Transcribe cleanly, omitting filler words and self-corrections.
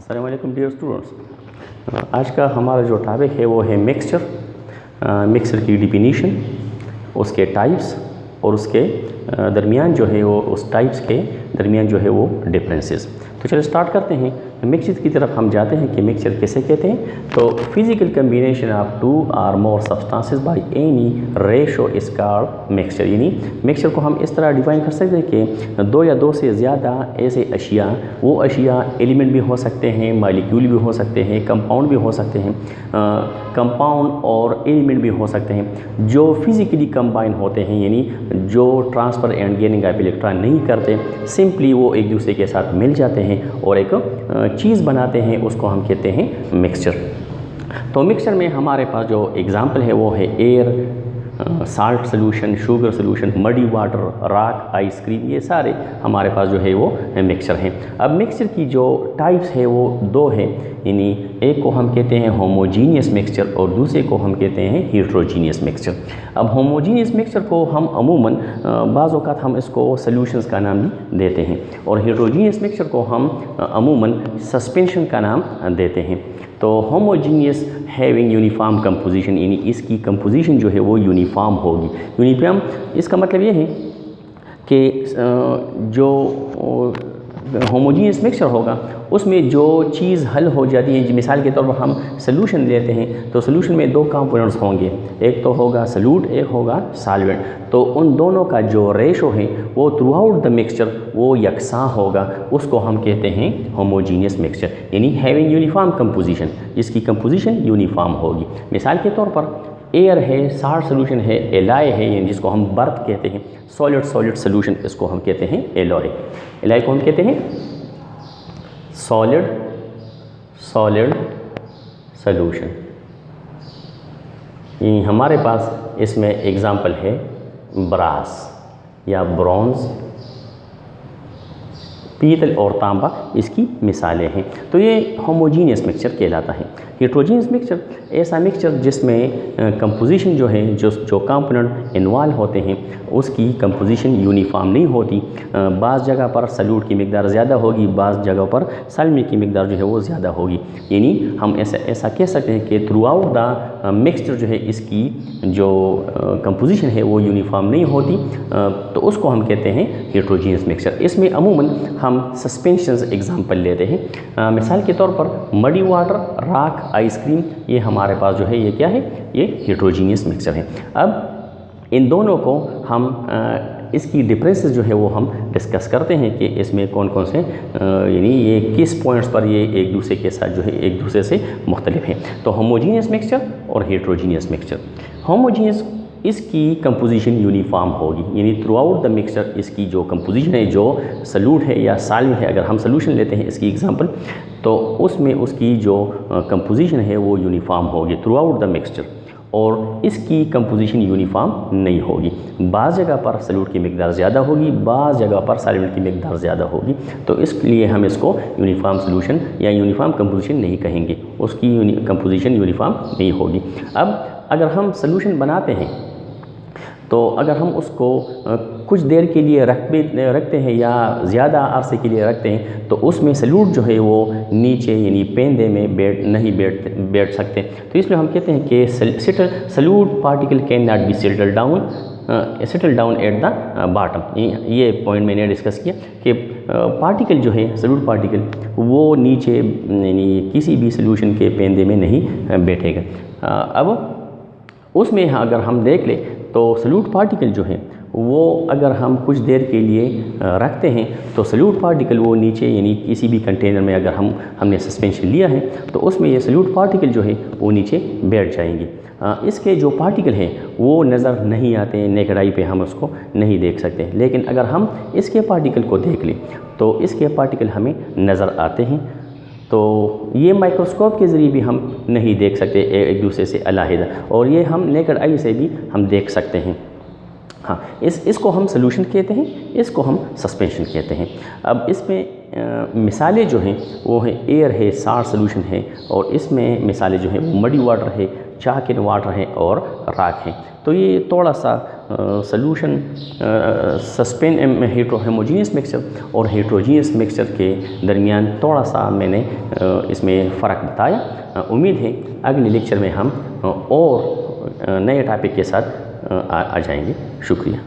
अस्सलाम वालेकुम dear students. आज का हमारा जो टॉपिक है वो है मिक्सचर की डिफिनीशन, उसके टाइप्स और उसके दरमियान जो है वो उस टाइप्स के दरमियान जो है वो डिफरेंसेस। तो चलिए स्टार्ट करते हैं। मिक्सचर की तरफ हम जाते हैं कि मिक्सचर किसे कहते हैं। तो physical combination of two or more substances by any ratio is called mixture. यानी मिक्सचर को हम इस तरह डिफाइन कर सकते हैं कि दो या दो से ज़्यादा ऐसे अशिया, वो अशिया एलिमेंट भी हो सकते हैं, मालिक्यूल भी हो सकते हैं, कंपाउंड भी हो सकते हैं, कंपाउंड और एलिमेंट भी हो सकते हैं जो फिज़िकली कंबाइन होते हैं, यानी जो transfer and gaining of electron नहीं करते, सिंपली वो एक दूसरे के साथ मिल जाते हैं और एक चीज़ बनाते हैं, उसको हम कहते हैं मिक्सचर। तो मिक्सचर में हमारे पास जो एग्ज़ाम्पल है वो है air, salt solution, sugar solution, muddy water, राख, आइसक्रीम, ये सारे हमारे पास जो है वो मिक्सचर हैं। अब मिक्सचर की जो टाइप्स है वो दो है, यानी एक को हम कहते हैं होमोजीनियस मिक्सचर और दूसरे को हम कहते हैं हेट्रोजीनियस मिक्सचर। अब होमोजीनियस मिक्सचर को हम अमूमन बाज़ औक़ात हम इसको सॉल्यूशंस का नाम भी देते हैं और हेट्रोजीनियस मिक्सचर को हम अमूमन सस्पेंशन का नाम देते हैं। तो होमोजीनियस हैविंग यूनिफॉर्म कंपोजिशन, यानी इसकी कंपोजिशन जो है वो यूनिफॉर्म होगी। यूनिफॉर्म इसका मतलब ये है कि जो होमोजीनियस मिक्सचर होगा उसमें जो चीज़ हल हो जाती है, मिसाल के तौर पर हम सोल्यूशन लेते हैं तो सोल्यूशन में दो कंपोनेंट्स होंगे, एक तो होगा सॉल्यूट, एक होगा सॉल्वेंट। तो उन दोनों का जो रेशो है वो थ्रू आउट द मिक्सचर वो यकसा होगा, उसको हम कहते हैं होमोजीनियस मिक्सचर, यानी हैविंग यूनिफॉर्म कंपोजिशन, जिसकी कंपोजिशन यूनिफॉर्म होगी। मिसाल के तौर पर एयर है, साल्ट सोल्यूशन है, एलॉय है, यानी जिसको हम बर्थ कहते हैं, सॉलिड सोल्यूशन, इसको हम कहते हैं एलॉय। एलॉय को हम कहते हैं सॉलिड सोल्यूशन। हमारे पास इसमें एग्जाम्पल है ब्रास या ब्रॉन्ज, पीतल और तांबा, इसकी मिसालें हैं। तो ये होमोजीनियस मिक्सचर कहलाता है। हेट्रोजीनियस मिक्सचर ऐसा मिक्सचर जिसमें कंपोजिशन जो है, जो कंपोनेंट इन्वॉल्व होते हैं उसकी कंपोजिशन यूनिफॉर्म नहीं होती। बाज़ जगह पर सॉल्यूट की मिकदार ज़्यादा होगी, बाज़ जगह पर सॉल्वेंट की मिकदार जो है वो ज़्यादा होगी। यानी हम ऐसा कह सकते हैं कि थ्रू आउट द मिक्सचर जो है इसकी जो कंपोजिशन है वो यूनिफॉर्म नहीं होती, तो उसको हम कहते हैं हेट्रोजीनियस मिक्सचर। इसमें अमूमन हम सस्पेंशंस एग्जांपल लेते हैं। मिसाल के तौर पर मडी वाटर, राख, आइसक्रीम, ये हमारे पास जो है ये क्या है, ये हेट्रोजीनियस मिक्सचर है। अब इन दोनों को हम इसकी डिफरेंसेस जो है वो हम डिस्कस करते हैं कि इसमें कौन कौन से यानी ये किस पॉइंट्स पर ये एक दूसरे के साथ जो है एक दूसरे से मुख्तलिफ हैं। तो होमोजीनियस मिक्सचर और हेट्रोजीनियस मिक्सचर। होमोजीनियस इसकी कंपोजिशन यूनिफॉर्म होगी, यानी थ्रू आउट द मिक्सचर इसकी जो कंपोजिशन है, जो सॉल्यूट है या सॉल्वेंट है, अगर हम सोल्यूशन लेते हैं इसकी एग्जांपल, तो उसमें उसकी जो कंपोजिशन है वो यूनिफॉर्म होगी थ्रू आउट द मिक्सचर, और इसकी कंपोजिशन यूनिफॉर्म नहीं होगी। बाज़ जगह पर सॉल्यूट की मिकदार ज़्यादा होगी, बाज़ जगह पर सॉल्वेंट की मिकदार ज़्यादा होगी, तो इसलिए हम इसको यूनिफॉर्म सोल्यूशन या यूनिफॉर्म कंपोजिशन नहीं कहेंगे, उसकी कंपोजिशन यूनिफॉर्म नहीं होगी। अब अगर हम सोल्यूशन बनाते हैं तो अगर हम उसको कुछ देर के लिए रखते हैं या ज़्यादा अरसे के लिए रखते हैं तो उसमें सॉल्यूट जो है वो नीचे यानी पेंदे में बैठ सकते। तो इसलिए हम कहते हैं कि solute particle can not be settle down at the bottom. ये पॉइंट मैंने डिस्कस किया कि पार्टिकल जो है, सॉल्यूट पार्टिकल, वो नीचे यानी किसी भी सोल्यूशन के पेंदे में नहीं बैठेगा। अब उसमें अगर हम देख लें तो सॉल्यूट पार्टिकल जो है वो अगर हम कुछ देर के लिए रखते हैं तो सॉल्यूट पार्टिकल वो नीचे यानी किसी भी कंटेनर में अगर हमने सस्पेंशन लिया है तो उसमें ये सॉल्यूट पार्टिकल जो है वो नीचे बैठ जाएंगे। इसके जो पार्टिकल हैं वो नज़र नहीं आते हैं, नेकेड आई पे हम उसको नहीं देख सकते, लेकिन अगर हम इसके पार्टिकल को देख लें तो इसके पार्टिकल हमें नज़र आते हैं। तो ये माइक्रोस्कोप के ज़रिए भी हम नहीं देख सकते एक दूसरे से अलहदा, और ये हम नेकेड आई से भी हम देख सकते हैं। हाँ, इसको हम सोल्यूशन कहते हैं, इसको हम सस्पेंशन कहते हैं। अब इसमें मिसालें जो हैं वो हैं एयर है, साल्ट सोल्यूशन है, और इसमें मिसालें जो हैं वो मडी वाटर है, चाक इन वाटर है और राख है। तो ये थोड़ा सा सॉल्यूशन सस्पेन होमोजीनियस मिक्सचर और हेट्रोजीनियस मिक्सचर के दरमियान थोड़ा सा मैंने इसमें फ़र्क बताया। उम्मीद है अगले लेक्चर में हम और नए टॉपिक के साथ आ जाएंगे। शुक्रिया।